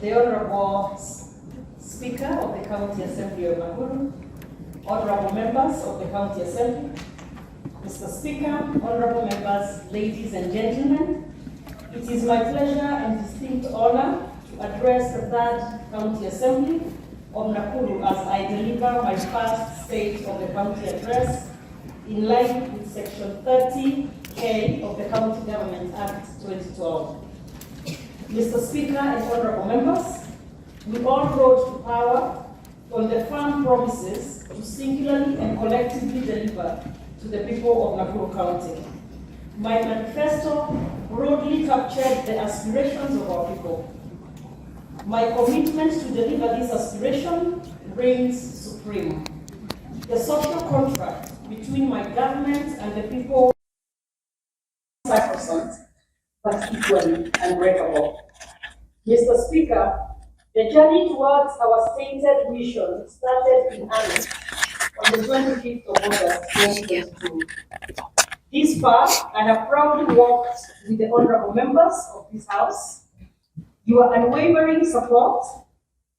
the Honorable Speaker of the County Assembly of Nakuru, Honorable Members of the County Assembly, Mr. Speaker, Honorable Members, ladies and gentlemen, it is my pleasure and distinct honor to address the Third County Assembly of Nakuru as I deliver my first State of the County Address in line with Section 30K of the County Government Act 2012. Mr. Speaker and honorable members, we all rose to power on the firm promises to singularly and collectively deliver to the people of Nakuru County. My manifesto broadly captured the aspirations of our people. My commitment to deliver this aspiration reigns supreme. The social contract between my government and the people is sacrosanct, but equally unbreakable. Mr. Speaker, the journey towards our stated mission started in earnest on the 25th of August 2022. This far, I have proudly walked with the honorable members of this House. Your unwavering support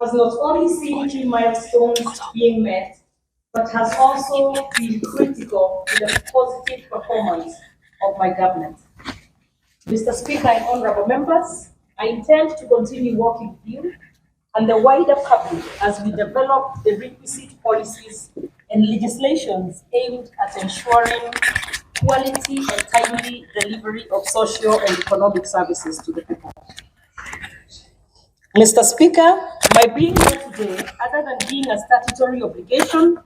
has not only seen key milestones being met, but has also been critical to the positive performance of my government. Mr. Speaker and honorable members, I intend to continue working with you and the wider public as we develop the requisite policies and legislations aimed at ensuring quality and timely delivery of social and economic services to the people. Mr. Speaker, my being here today, other than being a statutory obligation,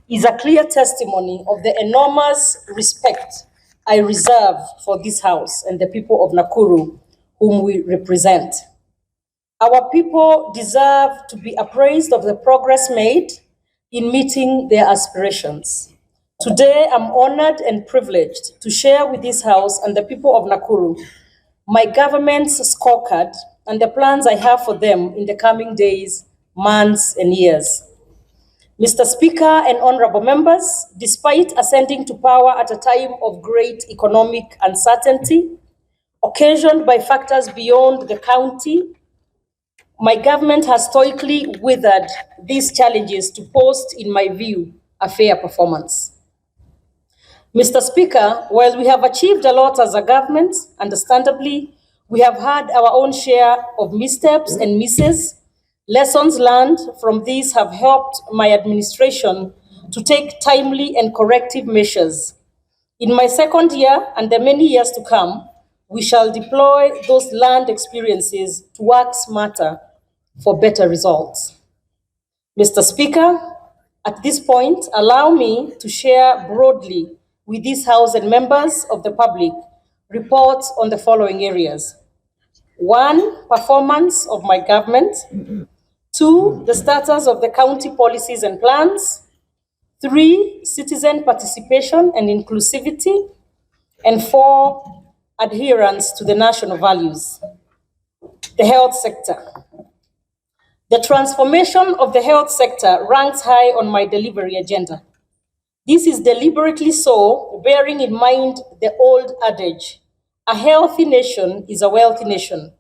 is a clear testimony of the enormous respect I reserve for this House and the people of Nakuru whom we represent. Our people deserve to be appraised of the progress made in meeting their aspirations. Today, I'm honored and privileged to share with this House and the people of Nakuru my government's scorecard and the plans I have for them in the coming days, months, and years. Mr. Speaker and honorable members, despite ascending to power at a time of great economic uncertainty, occasioned by factors beyond the county, my government has stoically weathered these challenges to post, in my view, a fair performance. Mr. Speaker, while we have achieved a lot as a government, understandably, we have had our own share of missteps and misses. Lessons learned from these have helped my administration to take timely and corrective measures. In my second year and the many years to come, we shall deploy those learned experiences to work smarter for better results. Mr. Speaker, at this point, allow me to share broadly with this House and members of the public reports on the following areas. 1, performance of my government. 2, the status of the county policies and plans. 3, citizen participation and inclusivity. And 4, adherence to the national values. The health sector. The transformation of the health sector ranks high on my delivery agenda. This is deliberately so, bearing in mind the old adage, a healthy nation is a wealthy nation.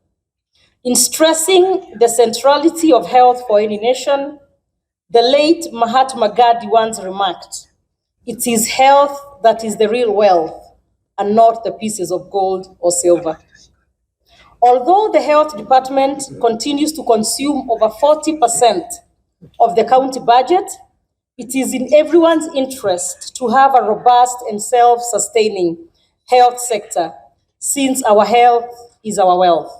In stressing the centrality of health for any nation, the late Mahatma Gandhi once remarked, "It is health that is the real wealth, and not the pieces of gold or silver." Although the health department continues to consume over 40% of the county budget, it is in everyone's interest to have a robust and self-sustaining health sector, since our health is our wealth.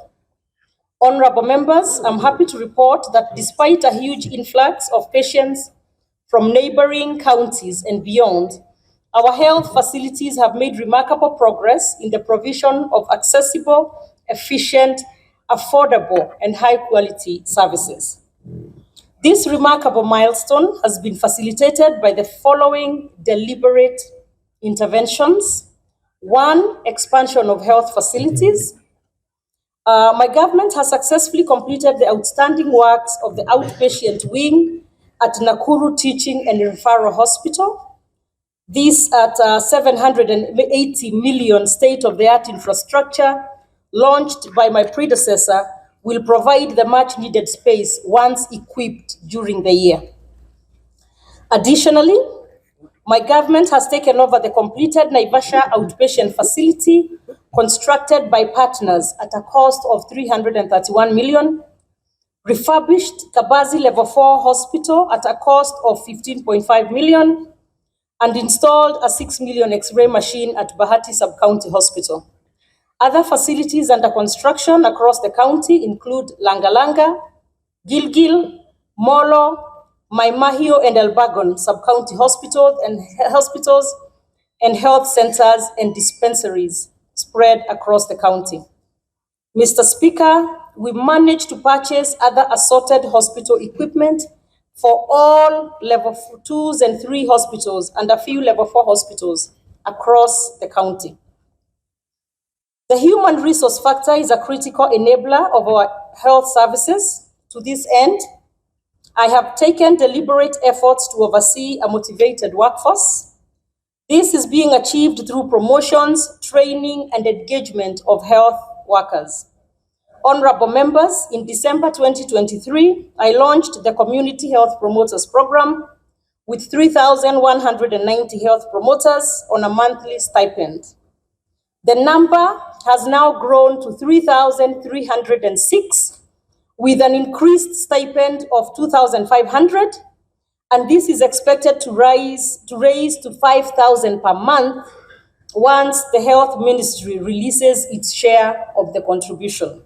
Honorable members, I'm happy to report that despite a huge influx of patients from neighboring counties and beyond, our health facilities have made remarkable progress in the provision of accessible, efficient, affordable, and high-quality services. This remarkable milestone has been facilitated by the following deliberate interventions. 1, expansion of health facilities. My government has successfully completed the outstanding works of the outpatient wing at Nakuru Teaching and Referral Hospital. This at 780 million state-of-the-art infrastructure launched by my predecessor will provide the much needed space once equipped during the year. Additionally, my government has taken over the completed Naivasha outpatient facility constructed by partners at a cost of 331 million, refurbished Kabazi Level 4 Hospital at a cost of 15.5 million, and installed a 6 million X-ray machine at Bahati Sub-County Hospital. Other facilities under construction across the county include Langalanga, Gilgil, Molo, Maimahio, and Elbagon Sub-County hospitals and health centers and dispensaries spread across the county. Mr. Speaker, we managed to purchase other assorted hospital equipment for all level 2s and 3 hospitals and a few level 4 hospitals across the county. The human resource factor is a critical enabler of our health services. To this end, I have taken deliberate efforts to oversee a motivated workforce. This is being achieved through promotions, training, and engagement of health workers. Honorable members, in December 2023, I launched the Community Health Promoters Program with 3,190 health promoters on a monthly stipend. The number has now grown to 3,306 with an increased stipend of 2,500, and this is expected to raise to 5,000 per month once the Health Ministry releases its share of the contribution.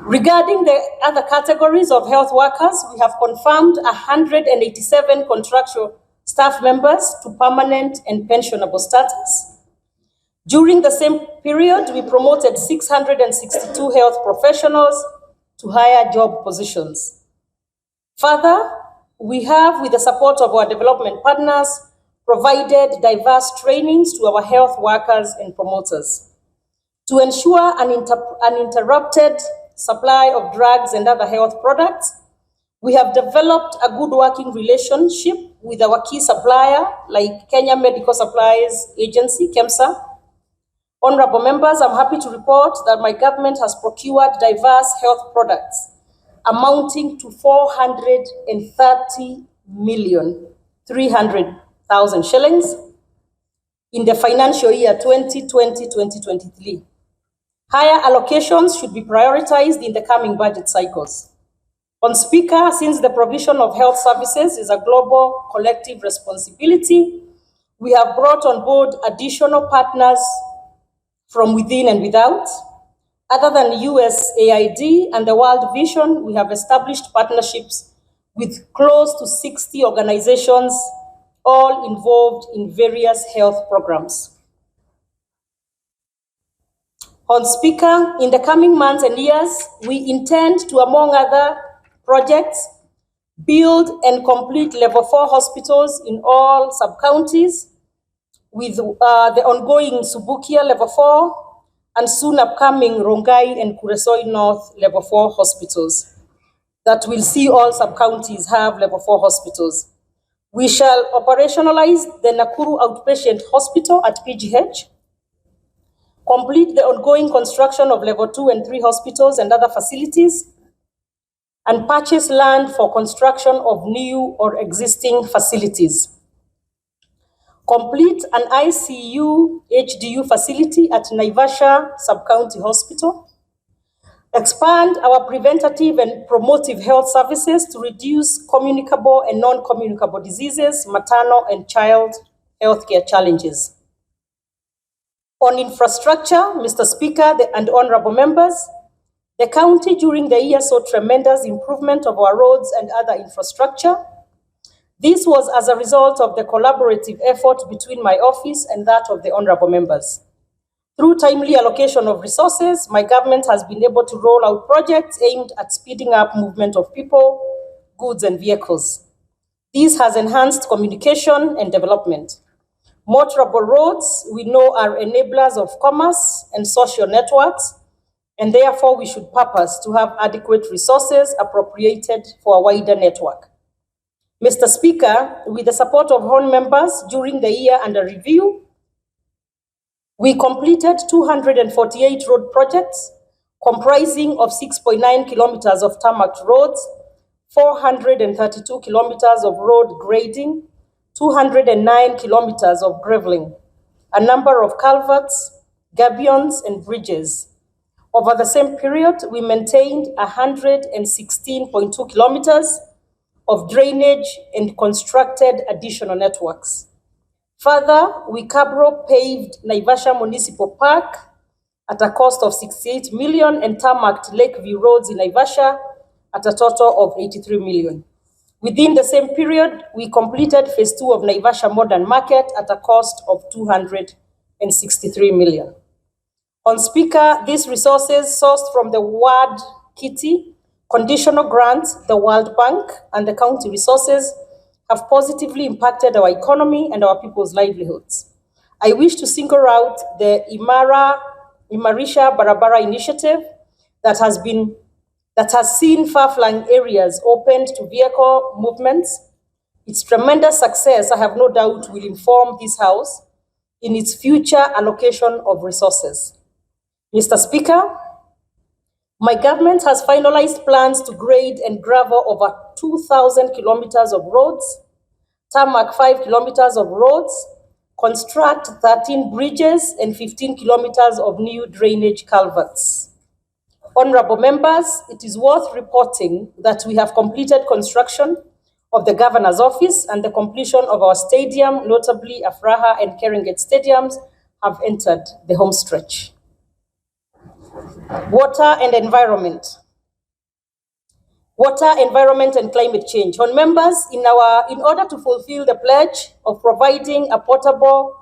Regarding the other categories of health workers, we have confirmed 187 contractual staff members to permanent and pensionable status. During the same period, we promoted 662 health professionals to higher job positions. Further, we have, with the support of our development partners, provided diverse trainings to our health workers and promoters. To ensure an uninterrupted supply of drugs and other health products, we have developed a good working relationship with our key supplier, like Kenya Medical Supplies Agency, KEMSA. Honorable members, I'm happy to report that my government has procured diverse health products amounting to 430,300,000 shillings in the financial year 2020-2023. Higher allocations should be prioritized in the coming budget cycles. On Speaker, since the provision of health services is a global collective responsibility, we have brought on board additional partners from within and without. Other than USAID and the World Vision, we have established partnerships with close to 60 organizations, all involved in various health programs. On Speaker, in the coming months and years, we intend to, among other projects, build and complete level 4 hospitals in all sub-counties, with the ongoing Subukia level 4 and soon upcoming Rongai and Kuresoi North level 4 hospitals that will see all sub-counties have level 4 hospitals. We shall operationalize the Nakuru outpatient hospital at PGH, complete the ongoing construction of level 2 and 3 hospitals and other facilities, and purchase land for construction of new or existing facilities. Complete an ICU HDU facility at Naivasha Sub-County Hospital. Expand our preventative and promotive health services to reduce communicable and non-communicable diseases, maternal and child healthcare challenges. On infrastructure, Mr. Speaker and honorable members, the county during the year saw tremendous improvement of our roads and other infrastructure. This was as a result of the collaborative effort between my office and that of the honorable members. Through timely allocation of resources, my government has been able to roll out projects aimed at speeding up movement of people, goods, and vehicles. This has enhanced communication and development. Motorable roads, we know, are enablers of commerce and social networks, and therefore we should purpose to have adequate resources appropriated for a wider network. Mr. Speaker, with the support of all members during the year under review, we completed 248 road projects, comprising of 6.9 kilometers of tarmac roads, 432 kilometers of road grading, 209 kilometers of graveling, a number of culverts, gabions, and bridges. Over the same period, we maintained 116.2 kilometers of drainage and constructed additional networks. Further, we Cabro paved Naivasha Municipal Park at a cost of 68 million and tarmacked Lakeview roads in Naivasha at a total of 83 million. Within the same period, we completed phase 2 of Naivasha Modern Market at a cost of 263 million. On Speaker, these resources sourced from the Ward Kitty, conditional grants, the World Bank, and the county resources have positively impacted our economy and our people's livelihoods. I wish to single out the Imarisha Barabara initiative that has seen far-flung areas opened to vehicle movements. Its tremendous success, I have no doubt, will inform this House in its future allocation of resources. Mr. Speaker, my government has finalized plans to grade and gravel over 2,000 kilometers of roads, tarmac 5 kilometers of roads, construct 13 bridges and 15 kilometers of new drainage culverts. Honorable members, it is worth reporting that we have completed construction of the Governor's Office and the completion of our stadium, notably Afraha and Keringet stadiums, have entered the home stretch. Water and environment. Water, environment, and climate change. On members, in order to fulfill the pledge of providing potable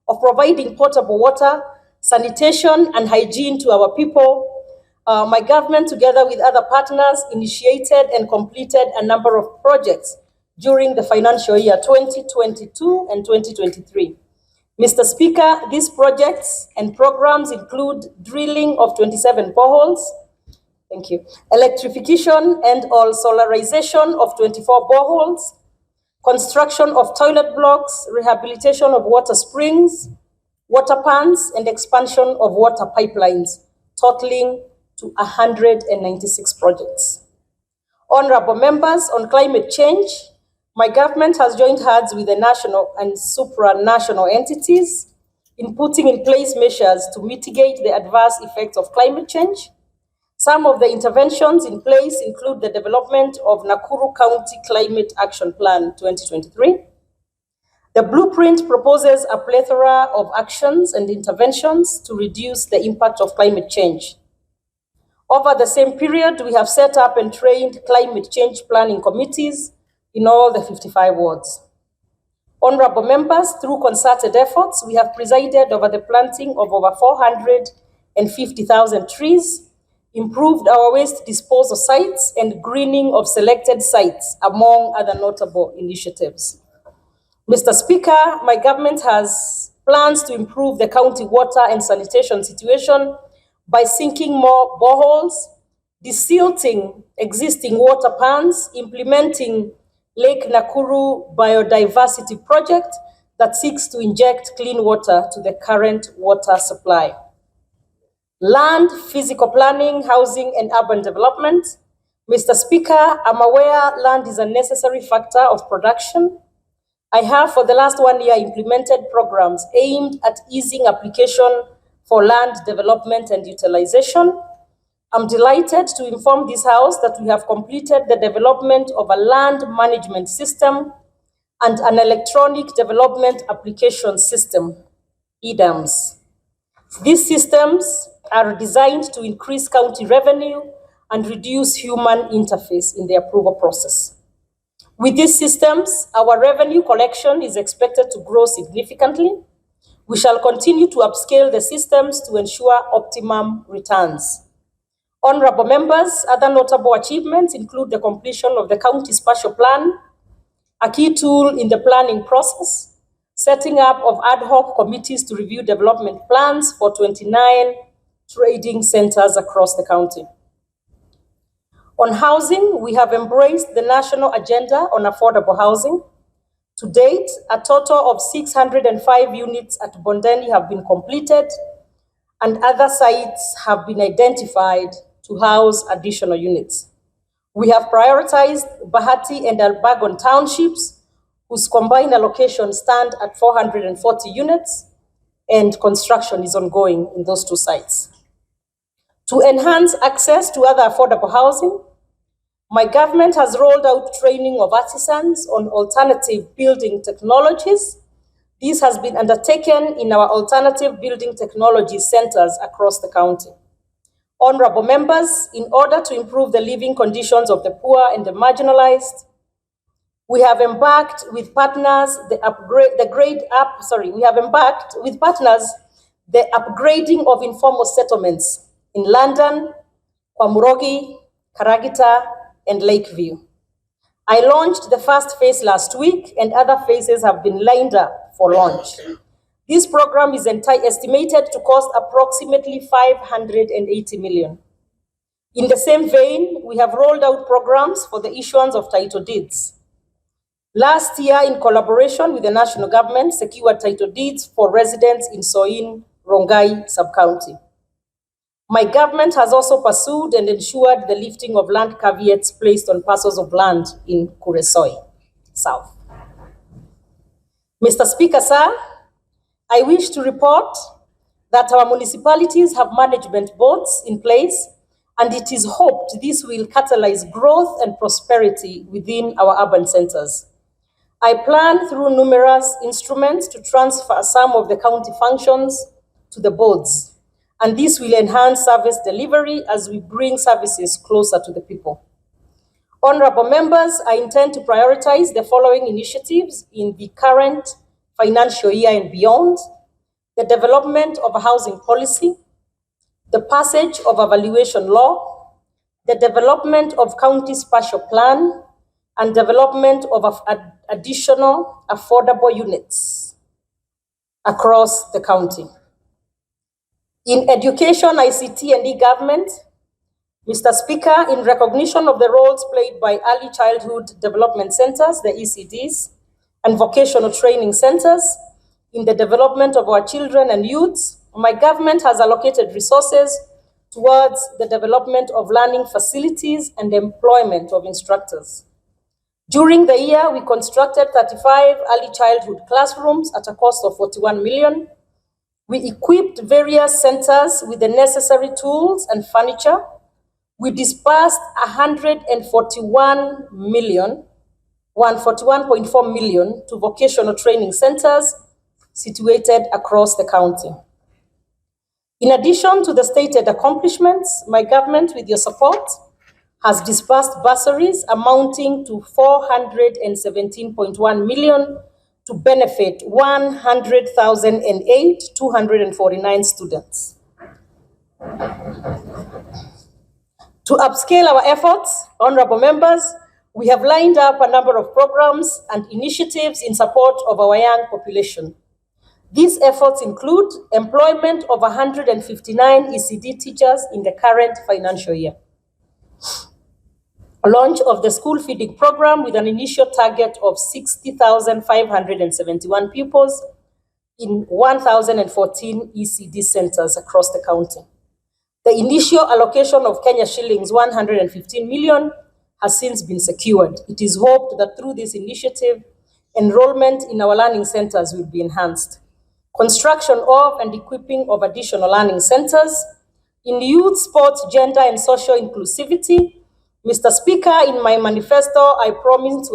water, sanitation, and hygiene to our people, my government, together with other partners, initiated and completed a number of projects during the financial year 2022 and 2023. Mr. Speaker, these projects and programs include drilling of 27 boreholes, thank you, electrification and or solarization of 24 boreholes, construction of toilet blocks, rehabilitation of water springs, water pans, and expansion of water pipelines, totaling to 196 projects. Honorable members, on climate change, my government has joined hands with the national and supranational entities in putting in place measures to mitigate the adverse effects of climate change. Some of the interventions in place include the development of Nakuru County Climate Action Plan 2023. The blueprint proposes a plethora of actions and interventions to reduce the impact of climate change. Over the same period, we have set up and trained climate change planning committees in all the 55 wards. Honorable members, through concerted efforts, we have presided over the planting of over 450,000 trees, improved our waste disposal sites, and greening of selected sites, among other notable initiatives. Mr. Speaker, my government has plans to improve the county water and sanitation situation by sinking more boreholes, desilting existing water pans, implementing Lake Nakuru Biodiversity Project that seeks to inject clean water to the current water supply. Land, physical planning, housing, and urban development. Mr. Speaker, I'm aware land is a necessary factor of production. I have for the last 1 year implemented programs aimed at easing application for land development and utilization. I'm delighted to inform this House that we have completed the development of a land management system and an electronic development application system, EDAMS. These systems are designed to increase county revenue and reduce human interface in the approval process. With these systems, our revenue collection is expected to grow significantly. We shall continue to upscale the systems to ensure optimum returns. Honorable members, other notable achievements include the completion of the county spatial plan, a key tool in the planning process, setting up of ad hoc committees to review development plans for 29 trading centers across the county. On housing, we have embraced the national agenda on affordable housing. To date, a total of 605 units at Bondeni have been completed, and other sites have been identified to house additional units. We have prioritized Bahati and Albagon townships, whose combined allocation stand at 440 units, and construction is ongoing in those two sites. To enhance access to other affordable housing, my government has rolled out training of artisans on alternative building technologies. This has been undertaken in our alternative building technology centers across the county. Honorable members, in order to improve the living conditions of the poor and the marginalized, we have embarked with partners the upgrading of informal settlements in London, Kwamurogi, Karagita, and Lakeview. I launched the first phase last week, and other phases have been lined up for launch. This program is estimated to cost approximately 580 million. In the same vein, we have rolled out programs for the issuance of title deeds. Last year, in collaboration with the national government, secured title deeds for residents in Soin, Rongai sub-county. My government has also pursued and ensured the lifting of land caveats placed on parcels of land in Kuresoi South. Mr. Speaker, sir, I wish to report that our municipalities have management boards in place, and it is hoped this will catalyze growth and prosperity within our urban centers. I plan through numerous instruments to transfer some of the county functions to the boards, and this will enhance service delivery as we bring services closer to the people. Honorable members, I intend to prioritize the following initiatives in the current financial year and beyond: the development of a housing policy, the passage of a valuation law, the development of county spatial plan, and development of additional affordable units across the county. In education, ICT, and e-government, Mr. Speaker, in recognition of the roles played by early childhood development centers, the ECDs, and vocational training centers in the development of our children and youths, my government has allocated resources towards the development of learning facilities and employment of instructors. During the year, we constructed 35 early childhood classrooms at a cost of 41 million. We equipped various centers with the necessary tools and furniture. We disbursed 141.4 million to vocational training centers situated across the county. In addition to the stated accomplishments, my government, with your support, has disbursed bursaries amounting to 417.1 million to benefit 100,249 students. To upscale our efforts, honorable members, we have lined up a number of programs and initiatives in support of our young population. These efforts include employment of 159 ECD teachers in the current financial year, a launch of the school feeding program with an initial target of 60,571 pupils in 1,014 ECD centers across the county. The initial allocation of Kenya shillings 115 million has since been secured. It is hoped that through this initiative, enrollment in our learning centers will be enhanced. Construction of and equipping of additional learning centers. In youth, sports, gender, and social inclusivity, Mr. Speaker, in my manifesto, I promised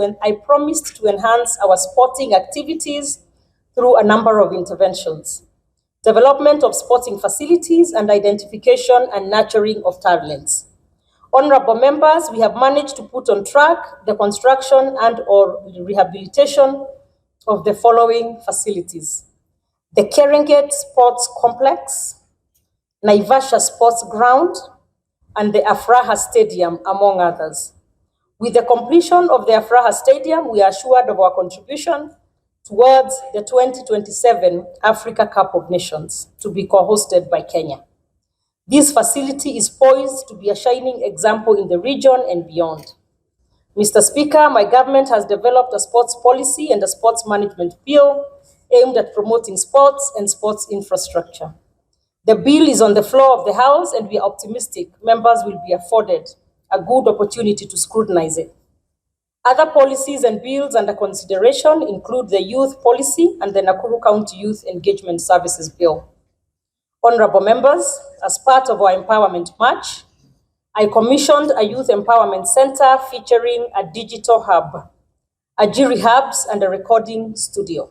to enhance our sporting activities through a number of interventions: development of sporting facilities and identification and nurturing of talents. Honorable members, we have managed to put on track the construction and/or rehabilitation of the following facilities: the Kerenget Sports Complex, Naivasha Sports Ground, and the Afraha Stadium, among others. With the completion of the Afraha Stadium, we are assured of our contribution towards the 2027 Africa Cup of Nations, to be co-hosted by Kenya. This facility is poised to be a shining example in the region and beyond. Mr. Speaker, my government has developed a sports policy and a sports management bill aimed at promoting sports and sports infrastructure. The bill is on the floor of the House, and we are optimistic members will be afforded a good opportunity to scrutinize it. Other policies and bills under consideration include the youth policy and the Nakuru County Youth Engagement Services Bill. Honorable members, as part of our empowerment march, I commissioned a youth empowerment center featuring a digital hub, a Jiri hubs, and a recording studio.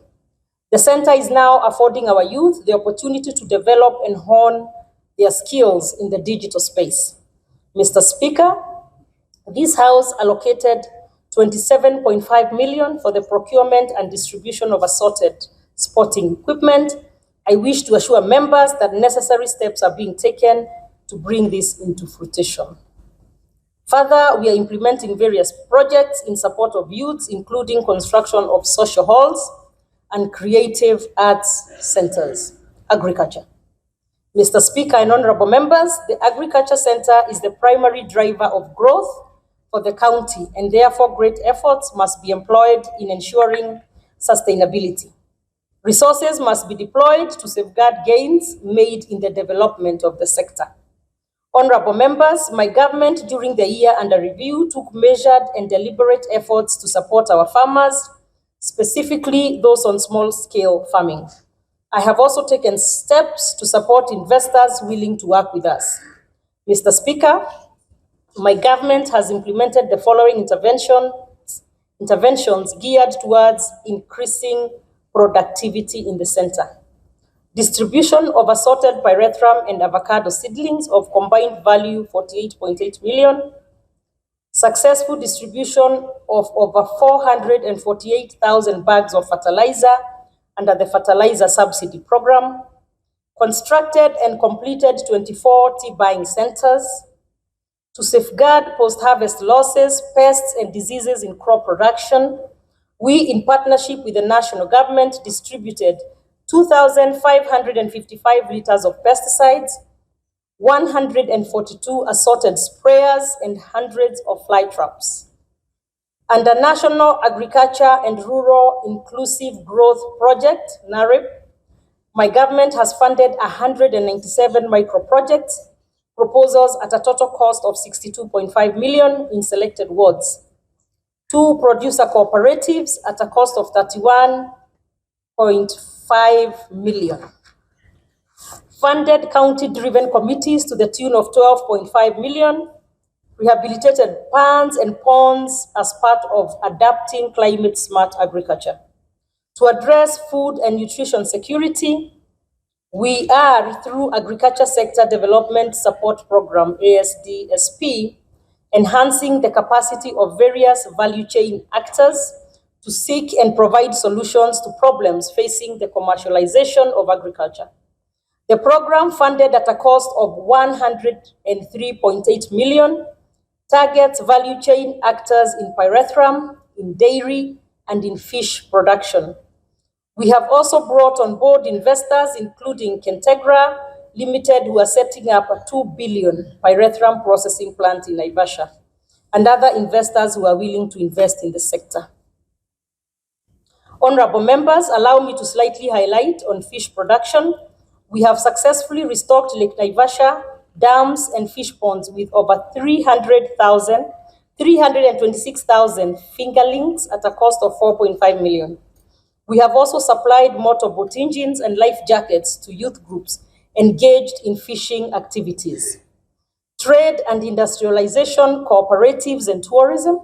The center is now affording our youth the opportunity to develop and hone their skills in the digital space. Mr. Speaker, this House allocated 27.5 million for the procurement and distribution of assorted sporting equipment. I wish to assure members that necessary steps are being taken to bring this into fruition. Further, we are implementing various projects in support of youths, including construction of social halls and creative arts centers. Agriculture. Mr. Speaker and honorable members, the Agriculture Center is the primary driver of growth for the county, and therefore great efforts must be employed in ensuring sustainability. Resources must be deployed to safeguard gains made in the development of the sector. Honorable members, my government during the year under review took measured and deliberate efforts to support our farmers, specifically those on small-scale farming. I have also taken steps to support investors willing to work with us. Mr. Speaker, my government has implemented the following interventions geared towards increasing productivity in the center. Distribution of assorted pyrethrum and avocado seedlings of combined value 48.8 million. Successful distribution of over 448,000 bags of fertilizer under the fertilizer subsidy program. Constructed and completed 24 tea buying centers. To safeguard post-harvest losses, pests, and diseases in crop production, we, in partnership with the national government, distributed 2,555 liters of pesticides, 142 assorted sprayers, and hundreds of fly traps. Under National Agriculture and Rural Inclusive Growth Project, NARIP, my government has funded 197 micro-projects, proposals at a total cost of 62.5 million in selected wards. 2 producer cooperatives at a cost of 31.5 million. Funded county-driven committees to the tune of 12.5 million. Rehabilitated ponds and ponds as part of adapting climate-smart agriculture. To address food and nutrition security, we are, through Agriculture Sector Development Support Program, ASDSP, enhancing the capacity of various value chain actors to seek and provide solutions to problems facing the commercialization of agriculture. The program, funded at a cost of 103.8 million, targets value chain actors in pyrethrum, in dairy, and in fish production. We have also brought on board investors, including Kentegra Limited, who are setting up a 2 billion pyrethrum processing plant in Naivasha, and other investors who are willing to invest in the sector. Honorable members, allow me to slightly highlight on fish production. We have successfully restocked Lake Naivasha dams and fish ponds with over 326,000 fingerlings at a cost of 4.5 million. We have also supplied motorboat engines and life jackets to youth groups engaged in fishing activities. Trade and industrialization, cooperatives, and tourism.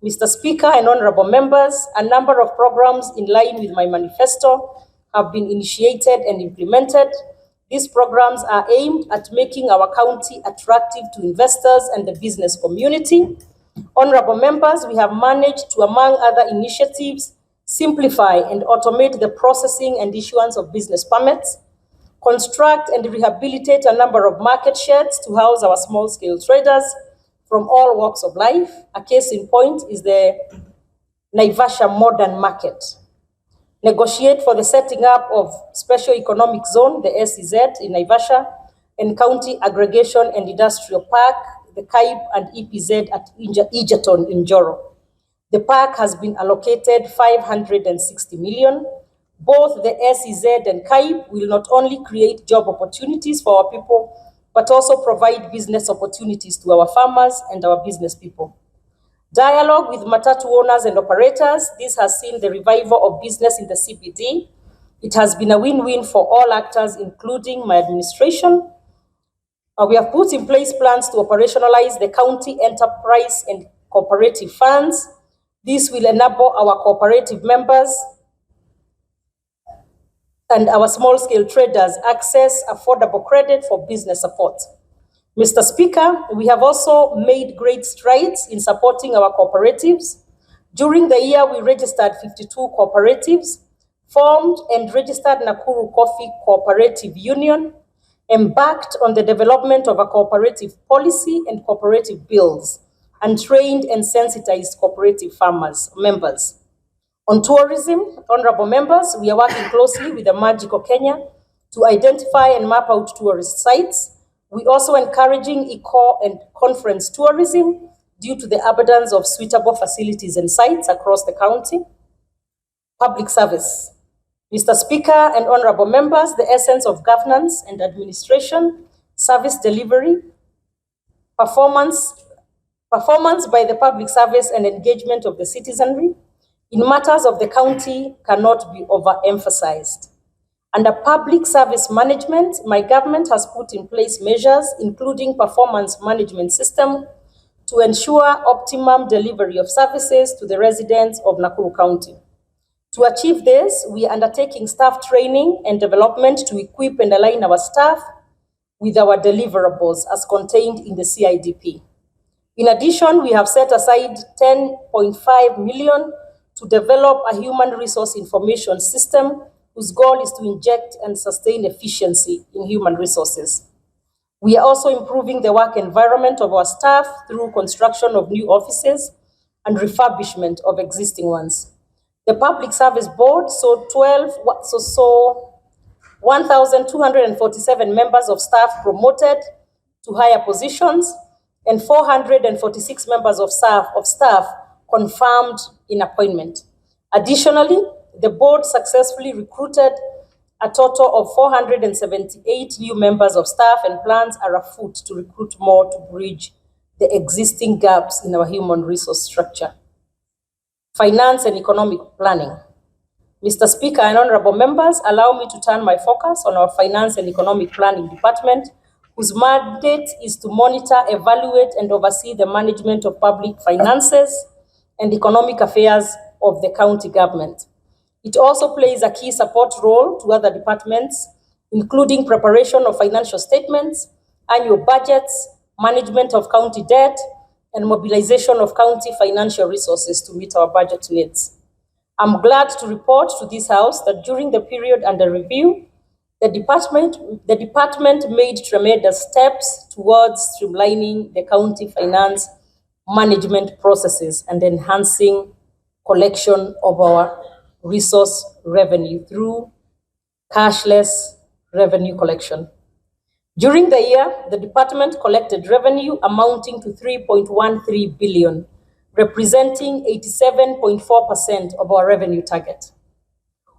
Mr. Speaker and honorable members, a number of programs in line with my manifesto have been initiated and implemented. These programs are aimed at making our county attractive to investors and the business community. Honorable members, we have managed to, among other initiatives, simplify and automate the processing and issuance of business permits, construct and rehabilitate a number of market sheds to house our small-scale traders from all walks of life. A case in point is the Naivasha Modern Market. Negotiate for the setting up of Special Economic Zone, the SEZ, in Naivasha, and County Aggregation and Industrial Park, the CAIP and EPZ at Egerton in Joro. The park has been allocated 560 million. Both the SEZ and CAIB will not only create job opportunities for our people, but also provide business opportunities to our farmers and our business people. Dialogue with matatu owners and operators. This has seen the revival of business in the CBD. It has been a win-win for all actors, including my administration. We have put in place plans to operationalize the county enterprise and cooperative funds. This will enable our cooperative members and our small-scale traders access affordable credit for business support. Mr. Speaker, we have also made great strides in supporting our cooperatives. During the year, we registered 52 cooperatives, formed and registered Nakuru Coffee Cooperative Union, embarked on the development of a cooperative policy and cooperative bills, and trained and sensitized cooperative members. On tourism, honorable members, we are working closely with the Magical Kenya to identify and map out tourist sites. We also encouraging eco and conference tourism due to the abundance of suitable facilities and sites across the county. Public service. Mr. Speaker and honorable members, the essence of governance and administration, service delivery, performance by the public service and engagement of the citizenry in matters of the county cannot be overemphasized. Under public service management, my government has put in place measures, including performance management system, to ensure optimum delivery of services to the residents of Nakuru County. To achieve this, we are undertaking staff training and development to equip and align our staff with our deliverables as contained in the CIDP. In addition, we have set aside 10.5 million to develop a human resource information system whose goal is to inject and sustain efficiency in human resources. We are also improving the work environment of our staff through construction of new offices and refurbishment of existing ones. The Public Service Board saw 1,247 members of staff promoted to higher positions and 446 members of staff confirmed in appointment. Additionally, the board successfully recruited a total of 478 new members of staff, and plans are afoot to recruit more to bridge the existing gaps in our human resource structure. Finance and economic planning. Mr. Speaker and honorable members, allow me to turn my focus on our finance and economic planning department, whose mandate is to monitor, evaluate, and oversee the management of public finances and economic affairs of the county government. It also plays a key support role to other departments, including preparation of financial statements, annual budgets, management of county debt, and mobilization of county financial resources to meet our budget needs. I'm glad to report to this House that during the period under review, the department made tremendous steps towards streamlining the county finance management processes and enhancing collection of our resource revenue through cashless revenue collection. During the year, the department collected revenue amounting to 3.13 billion, representing 87.4% of our revenue target.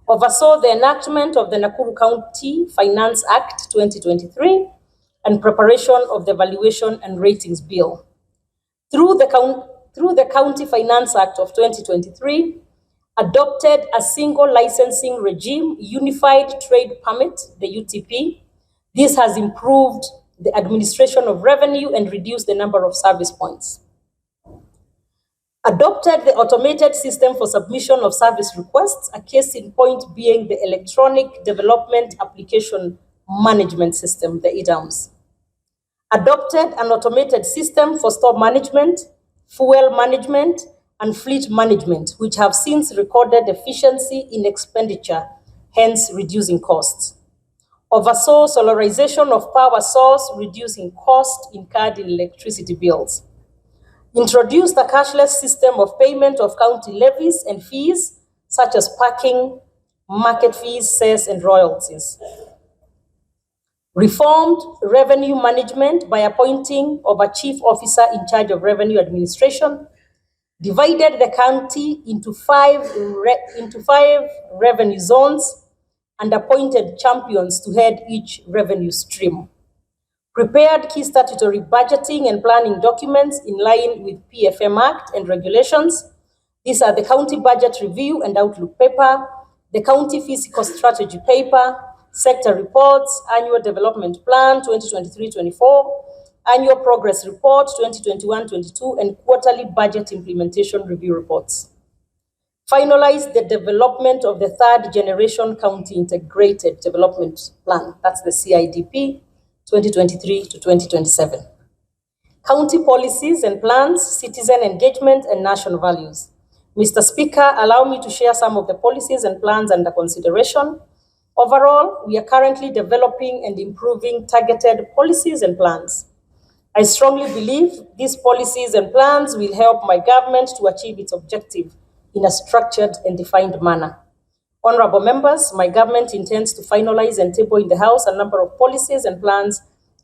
Oversaw the enactment of the Nakuru County Finance Act 2023 and preparation of the Valuation and Ratings Bill. Through the County Finance Act of 2023, adopted a single licensing regime, Unified Trade Permit, the UTP. This has improved the administration of revenue and reduced the number of service points. Adopted the automated system for submission of service requests, a case in point being the Electronic Development Application Management System, the EDAMS. Adopted an automated system for store management, fuel management, and fleet management, which have since recorded efficiency in expenditure, hence reducing costs. Oversaw solarization of power source, reducing cost incurred in electricity bills. Introduced a cashless system of payment of county levies and fees, such as parking, market fees, cess, and royalties. Reformed revenue management by appointing of a chief officer in charge of revenue administration. divided the county into five revenue zones, and appointed champions to head each revenue stream, prepared key statutory budgeting and planning documents in line with PFM Act and regulations. These are the County Budget Review and Outlook Paper, the County Fiscal Strategy Paper, Sector Reports, Annual Development Plan 2023-24, Annual Progress Report 2021-22, and Quarterly Budget Implementation Review Reports. Finalize the development of the third generation County Integrated Development Plan, that's the CIDP 2023 to 2027. County policies and plans, citizen engagement, and national values. Mr. Speaker, allow me to share some of the policies and plans under consideration. Overall, we are currently developing and improving targeted policies and plans. I strongly believe these policies and plans will help my government to achieve its objective in a structured and defined manner. Honorable members, my government intends to finalize and table in the House a number of policies and plans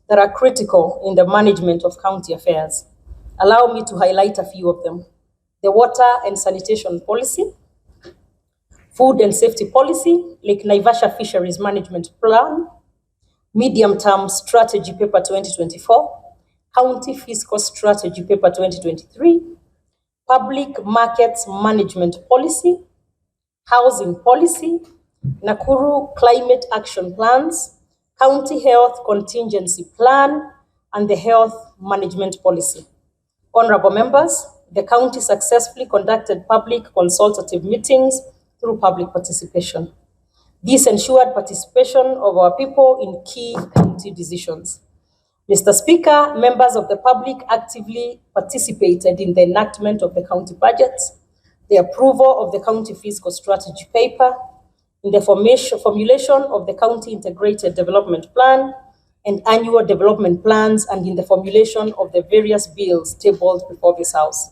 that are critical in the management of county affairs. Allow me to highlight a few of them. The water and sanitation policy, food and safety policy, Lake Naivasha Fisheries Management Plan, medium-term strategy paper 2024, county fiscal strategy paper 2023, public markets management policy, housing policy, Nakuru climate action plans, county health contingency plan, and the health management policy. Honorable members, the county successfully conducted public consultative meetings through public participation. This ensured participation of our people in key county decisions. Mr. Speaker, members of the public actively participated in the enactment of the county budgets, the approval of the county fiscal strategy paper, in the formulation of the county integrated development plan and annual development plans, and in the formulation of the various bills tabled before this House.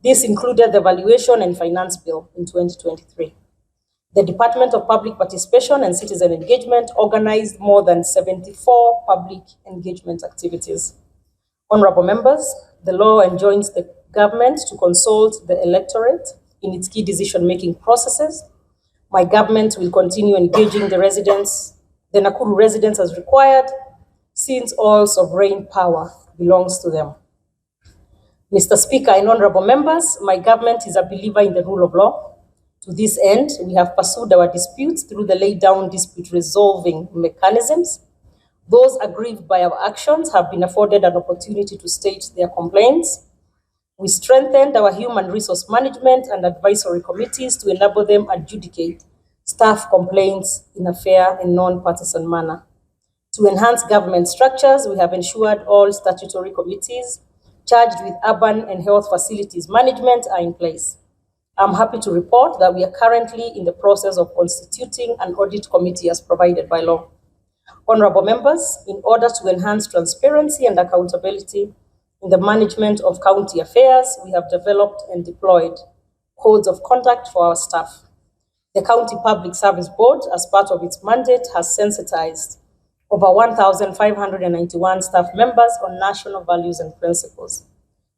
This included the Valuation and Finance Bill in 2023. The Department of Public Participation and Citizen Engagement organized more than 74 public engagement activities. Honorable members, the law enjoins the government to consult the electorate in its key decision-making processes. My government will continue engaging the Nakuru residents as required, since all sovereign power belongs to them. Mr. Speaker and honorable members, my government is a believer in the rule of law. To this end, we have pursued our disputes through the laid down dispute resolving mechanisms. Those aggrieved by our actions have been afforded an opportunity to state their complaints. We strengthened our human resource management and advisory committees to enable them adjudicate staff complaints in a fair and non-partisan manner. To enhance government structures, we have ensured all statutory committees charged with urban and health facilities management are in place. I'm happy to report that we are currently in the process of constituting an audit committee as provided by law. Honorable members, in order to enhance transparency and accountability in the management of county affairs, we have developed and deployed codes of conduct for our staff. The County Public Service Board, as part of its mandate, has sensitized over 1,591 staff members on national values and principles.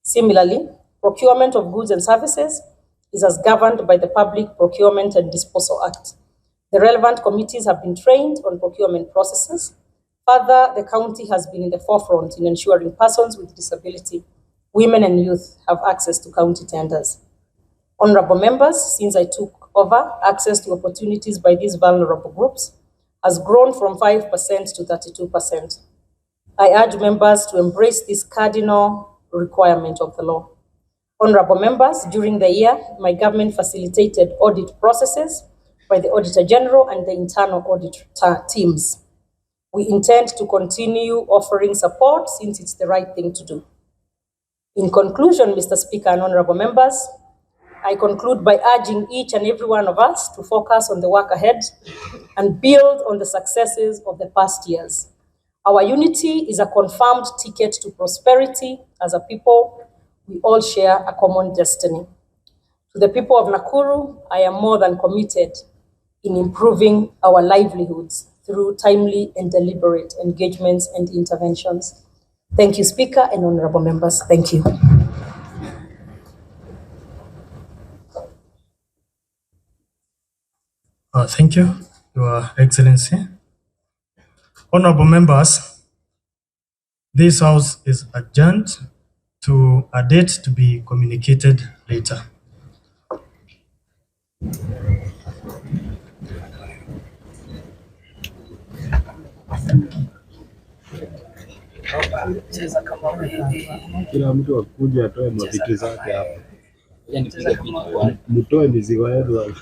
Similarly, procurement of goods and services is as governed by the Public Procurement and Disposal Act. The relevant committees have been trained on procurement processes. Further, the county has been in the forefront in ensuring persons with disability, women and youth have access to county tenders. Honorable members, since I took over, access to opportunities by these vulnerable groups has grown from 5% to 32%. I urge members to embrace this cardinal requirement of the law. Honorable members, during the year, my government facilitated audit processes by the Auditor General and the internal audit teams. We intend to continue offering support since it's the right thing to do. In conclusion, Mr. Speaker and honorable members, I conclude by urging each and every one of us to focus on the work ahead and build on the successes of the past years. Our unity is a confirmed ticket to prosperity. As a people, we all share a common destiny. To the people of Nakuru, I am more than committed in improving our livelihoods through timely and deliberate engagements and interventions. Thank you, Speaker and honorable members. Thank you. Thank you, Your Excellency. Honorable members, this House is adjourned to a date to be communicated later. Kila mtu akuja atoe mavitu zake hapa, mtoe mizigo yenu hapa.